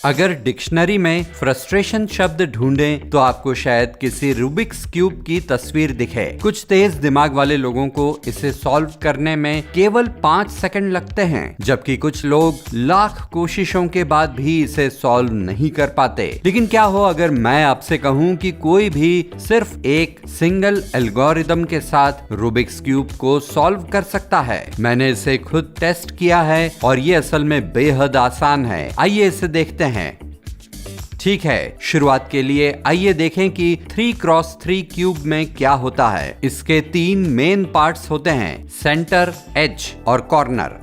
अगर डिक्शनरी में फ्रस्ट्रेशन शब्द ढूंढें तो आपको शायद किसी रूबिक्स क्यूब की तस्वीर दिखे। कुछ तेज दिमाग वाले लोगों को इसे सॉल्व करने में केवल 5 सेकंड लगते हैं, जबकि कुछ लोग लाख कोशिशों के बाद भी इसे सॉल्व नहीं कर पाते। लेकिन क्या हो अगर मैं आपसे कहूं कि कोई भी सिर्फ एक सिंगल एल्गोरिदम के साथ रूबिक्स क्यूब को सॉल्व कर सकता है। मैंने इसे खुद टेस्ट किया है और ये असल में बेहद आसान है। आइए इसे देखते हैं। ठीक है, शुरुआत के लिए आइए देखें कि 3x3 क्यूब में क्या होता है। इसके 3 मेन पार्ट्स होते हैं, सेंटर, एज और कॉर्नर।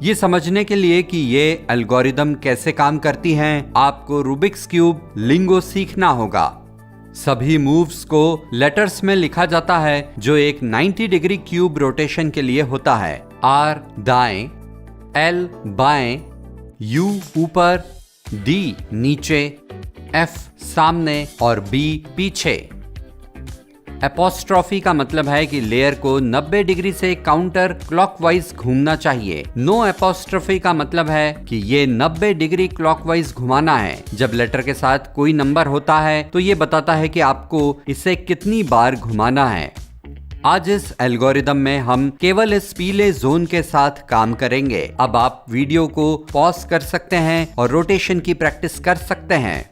ये समझने के लिए कि ये एल्गोरिदम कैसे काम करती हैं, आपको रूबिक्स क्यूब लिंगो सीखना होगा। सभी मूव्स को लेटर्स में लिखा जाता है जो एक 90 डिग्री क्यूब रोटेशन के लिए होता है। R दाएं, L बाएं, U ऊपर, D नीचे, F सामने और B पीछे। एपोस्ट्रोफी का मतलब है कि लेयर को 90 डिग्री से काउंटर क्लॉकवाइज घूमना चाहिए। नो एपोस्ट्रोफी का मतलब है कि ये 90 डिग्री क्लॉकवाइज घुमाना है। जब लेटर के साथ कोई नंबर होता है तो ये बताता है कि आपको इसे कितनी बार घुमाना है। आज इस एल्गोरिदम में हम केवल इस पीले जोन के साथ काम करेंगे। अब आप वीडियो को पॉज कर सकते हैं और रोटेशन की प्रैक्टिस कर सकते हैं।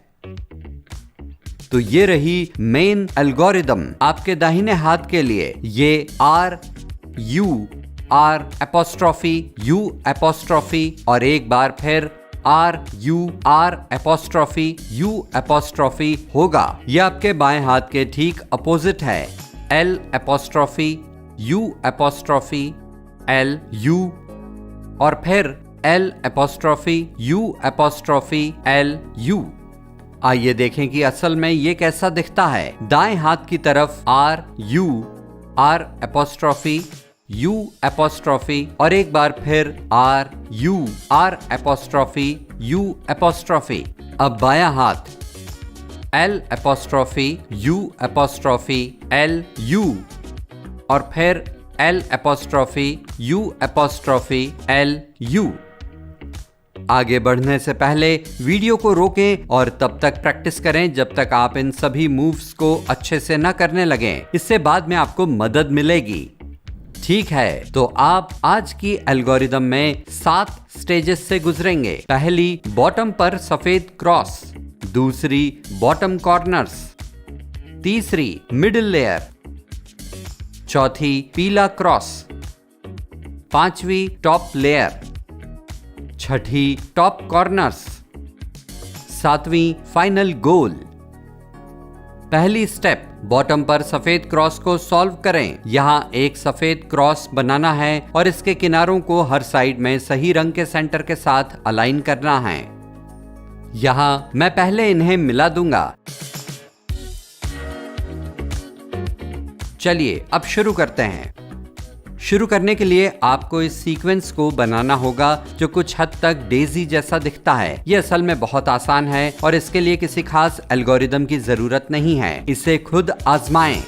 तो ये रही मेन एल्गोरिदम। आपके दाहिने हाथ के लिए ये R एपोस्ट्रोफी U एपोस्ट्रोफी और एक बार फिर R एपोस्ट्रोफी U एपोस्ट्रोफी होगा। यह आपके बाएं हाथ के ठीक अपोजिट है। L apostrophe U apostrophe L U और फिर L apostrophe U apostrophe L U। आइए देखें कि असल में ये कैसा दिखता है। दाएं हाथ की तरफ R एपोस्ट्रोफी U एपोस्ट्रोफी और एक बार फिर R एपोस्ट्रोफी U एपोस्ट्रोफी। अब बायां हाथ L apostrophe U apostrophe L U और फिर L apostrophe U apostrophe L U। आगे बढ़ने से पहले वीडियो को रोकें और तब तक प्रैक्टिस करें जब तक आप इन सभी मूव्स को अच्छे से न करने लगें। इससे बाद में आपको मदद मिलेगी। ठीक है, तो आप आज की एल्गोरिदम में 7 स्टेजेस से गुजरेंगे। पहली, बॉटम पर सफेद क्रॉस। दूसरी, बॉटम कॉर्नर्स। तीसरी, मिडिल लेयर। चौथी, पीला क्रॉस। पांचवी, टॉप लेयर। छठी, टॉप कॉर्नर्स। सातवीं, फाइनल गोल। पहली स्टेप, बॉटम पर सफेद क्रॉस को सॉल्व करें। यहाँ एक सफेद क्रॉस बनाना है और इसके किनारों को हर साइड में सही रंग के सेंटर के साथ अलाइन करना है। यहाँ मैं पहले इन्हें मिला दूंगा। चलिए अब शुरू करते हैं। शुरू करने के लिए आपको इस सीक्वेंस को बनाना होगा जो कुछ हद तक डेजी जैसा दिखता है। ये असल में बहुत आसान है और इसके लिए किसी खास एल्गोरिदम की जरूरत नहीं है। इसे खुद आजमाएं।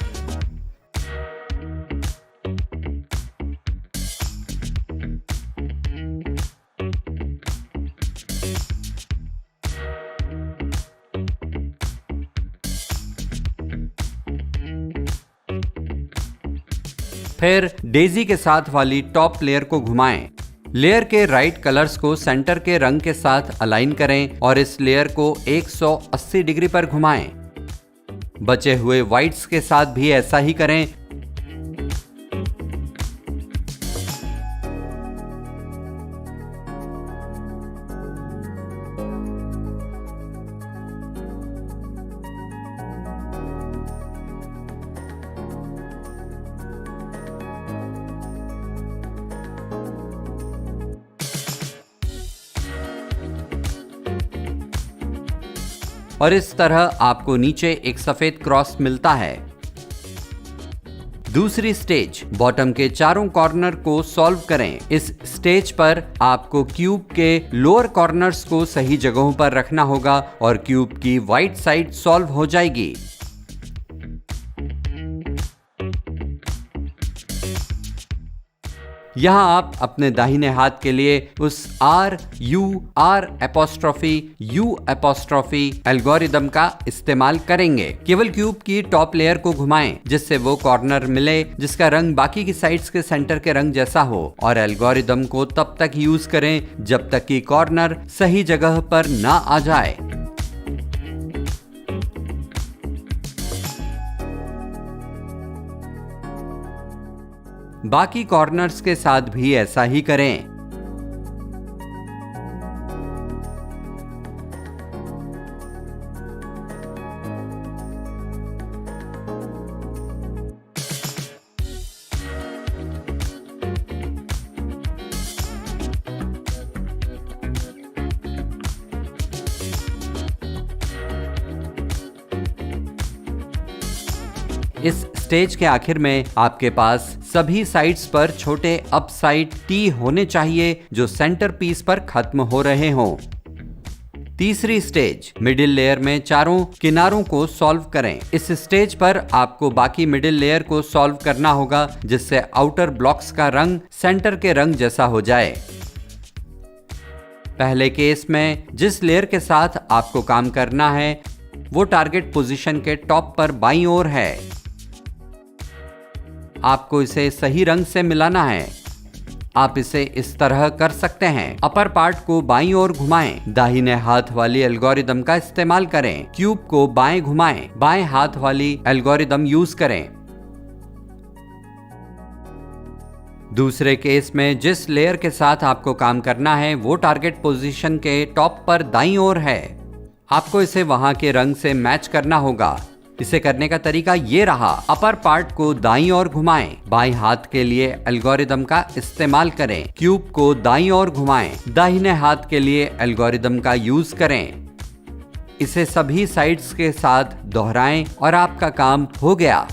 फिर डेजी के साथ वाली टॉप लेयर को घुमाएं। लेयर के राइट कलर्स को सेंटर के रंग के साथ अलाइन करें और इस लेयर को 180 डिग्री पर घुमाएं। बचे हुए व्हाइट्स के साथ भी ऐसा ही करें। और इस तरह आपको नीचे एक सफेद क्रॉस मिलता है। दूसरी स्टेज, बॉटम के चारों कॉर्नर को सॉल्व करें। इस स्टेज पर आपको क्यूब के लोअर कॉर्नर्स को सही जगहों पर रखना होगा और क्यूब की वाइट साइड सॉल्व हो जाएगी। यहाँ आप अपने दाहिने हाथ के लिए उस R U R apostrophe U apostrophe algorithm का इस्तेमाल करेंगे। केवल क्यूब की टॉप लेयर को घुमाएं जिससे वो कॉर्नर मिले जिसका रंग बाकी की साइड्स के सेंटर के रंग जैसा हो, और एल्गोरिदम को तब तक यूज करें जब तक कि कॉर्नर सही जगह पर ना आ जाए। बाकी कॉर्नर्स के साथ भी ऐसा ही करें। इस स्टेज के आखिर में आपके पास सभी साइड्स पर छोटे अपसाइड टी होने चाहिए जो सेंटर पीस पर खत्म हो रहे हों। तीसरी स्टेज, मिडिल लेयर में चारों किनारों को सॉल्व करें। इस स्टेज पर आपको बाकी मिडिल लेयर को सॉल्व करना होगा जिससे आउटर ब्लॉक्स का रंग सेंटर के रंग जैसा हो जाए। पहले केस में जिस लेयर के साथ आपको काम करना है वो टारगेट पोजीशन के टॉप पर बाईं ओर है। आपको इसे सही रंग से मिलाना है। आप इसे इस तरह कर सकते हैं। अपर पार्ट को बाईं ओर घुमाएं। दाहिने हाथ वाली एल्गोरिदम का इस्तेमाल करें। क्यूब को बाएं घुमाएं। बाएं हाथ वाली एल्गोरिदम यूज करें। दूसरे केस में जिस लेयर के साथ आपको काम करना है वो टारगेट पोजीशन के टॉप पर दाईं ओर है। आपको इसे वहां के रंग से मैच करना होगा। इसे करने का तरीका ये रहा। अपर पार्ट को दाईं ओर घुमाएं। बाएं हाथ के लिए एल्गोरिदम का इस्तेमाल करें। क्यूब को दाईं ओर घुमाएं। दाहिने हाथ के लिए एल्गोरिदम का यूज करें। इसे सभी साइड्स के साथ दोहराएं और आपका काम हो गया।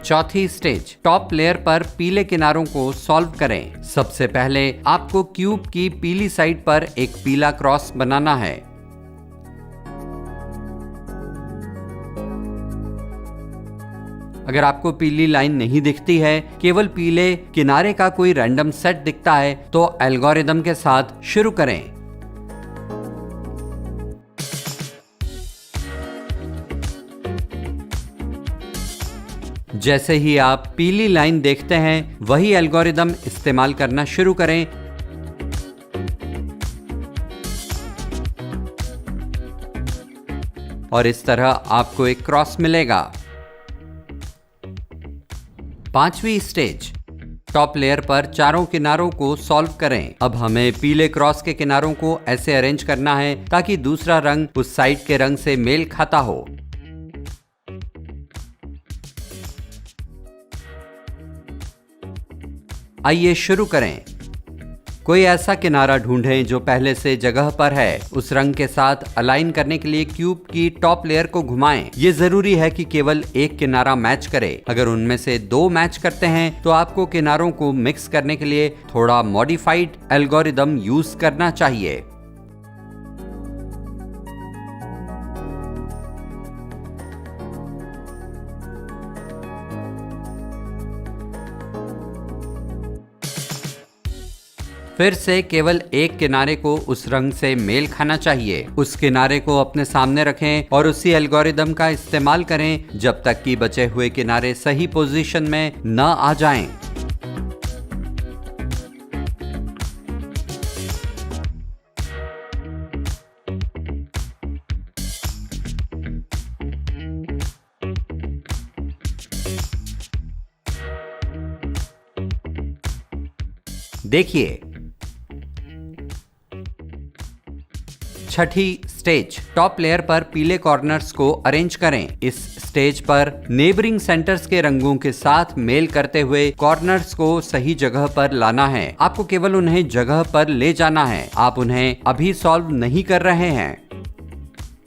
चौथी स्टेज, टॉप लेयर पर पीले किनारों को सॉल्व करें। सबसे पहले आपको क्यूब की पीली साइड पर एक पीला क्रॉस बनाना है। अगर आपको पीली लाइन नहीं दिखती है, केवल पीले किनारे का कोई रैंडम सेट दिखता है, तो एल्गोरिदम के साथ शुरू करें। जैसे ही आप पीली लाइन देखते हैं, वही एल्गोरिदम इस्तेमाल करना शुरू करें। और इस तरह आपको एक क्रॉस मिलेगा। पांचवी स्टेज, टॉप लेयर पर चारों किनारों को सॉल्व करें। अब हमें पीले क्रॉस के किनारों को ऐसे अरेंज करना है ताकि दूसरा रंग उस साइड के रंग से मेल खाता हो। आइए शुरू करें। कोई ऐसा किनारा ढूंढें जो पहले से जगह पर है। उस रंग के साथ अलाइन करने के लिए क्यूब की टॉप लेयर को घुमाएं। ये जरूरी है कि केवल एक किनारा मैच करे। अगर उनमें से दो मैच करते हैं तो आपको किनारों को मिक्स करने के लिए थोड़ा मॉडिफाइड एल्गोरिदम यूज करना चाहिए। फिर से केवल एक किनारे को उस रंग से मेल खाना चाहिए। उस किनारे को अपने सामने रखें और उसी एल्गोरिदम का इस्तेमाल करें जब तक कि बचे हुए किनारे सही पोजीशन में न आ जाएं। देखिए, छठी स्टेज, टॉप लेयर पर पीले कॉर्नर्स को अरेंज करें। इस स्टेज पर नेबरिंग सेंटर्स के रंगों के साथ मेल करते हुए कॉर्नर्स को सही जगह पर लाना है। आपको केवल उन्हें जगह पर ले जाना है, आप उन्हें अभी सॉल्व नहीं कर रहे हैं।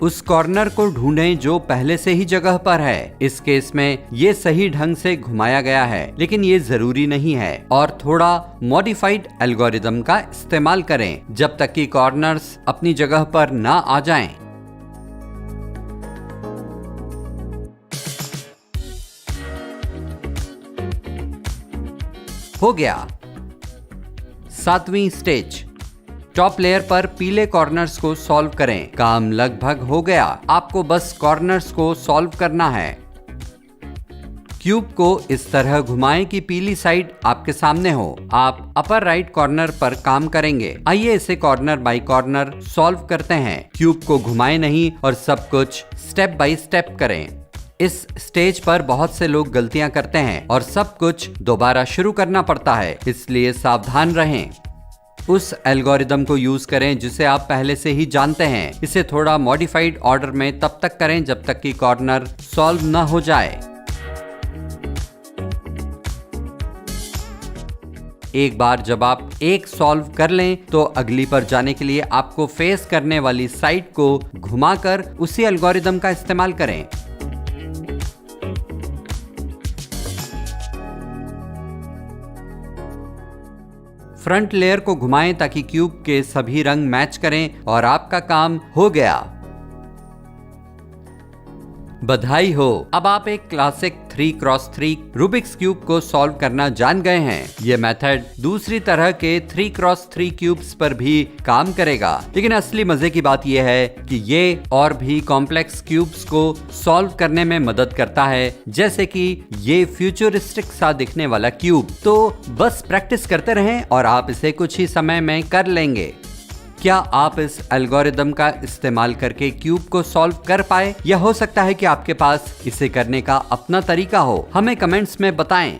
उस कॉर्नर को ढूंढें जो पहले से ही जगह पर है। इस केस में ये सही ढंग से घुमाया गया है, लेकिन ये जरूरी नहीं है और थोड़ा मॉडिफाइड एल्गोरिदम का इस्तेमाल करें जब तक कि कॉर्नर्स अपनी जगह पर ना आ जाएं। हो गया। 7वीं स्टेज, टॉप लेयर पर पीले कॉर्नर्स को सॉल्व करें। काम लगभग हो गया, आपको बस कॉर्नर्स को सॉल्व करना है। क्यूब को इस तरह घुमाएं कि पीली साइड आपके सामने हो। आप अपर राइट कॉर्नर पर काम करेंगे। आइए इसे कॉर्नर बाय कॉर्नर सॉल्व करते हैं। क्यूब को घुमाएं नहीं और सब कुछ स्टेप बाय स्टेप करें। इस स्टेज पर बहुत से लोग गलतियां करते हैं और सब कुछ दोबारा शुरू करना पड़ता है, इसलिए सावधान रहें। उस एल्गोरिदम को यूज करें जिसे आप पहले से ही जानते हैं। इसे थोड़ा मॉडिफाइड ऑर्डर में तब तक करें जब तक कि कॉर्नर सॉल्व न हो जाए। एक बार जब आप एक सॉल्व कर लें तो अगली पर जाने के लिए आपको फेस करने वाली साइड को घुमाकर उसी एल्गोरिदम का इस्तेमाल करें। फ्रंट लेयर को घुमाएं ताकि क्यूब के सभी रंग मैच करें और आपका काम हो गया। बधाई हो, अब आप एक क्लासिक 3x3 रूबिक्स क्यूब को सॉल्व करना जान गए हैं। यह मेथड दूसरी तरह के 3x3 क्यूब्स पर भी काम करेगा, लेकिन असली मजे की बात यह है कि ये और भी कॉम्प्लेक्स क्यूब्स को सॉल्व करने में मदद करता है, जैसे कि ये फ्यूचरिस्टिक सा दिखने वाला क्यूब। तो बस प्रैक्टिस करते रहें और आप इसे कुछ ही समय में कर लेंगे। क्या आप इस एल्गोरिदम का इस्तेमाल करके क्यूब को सॉल्व कर पाए, या हो सकता है कि आपके पास इसे करने का अपना तरीका हो? हमें कमेंट्स में बताएं।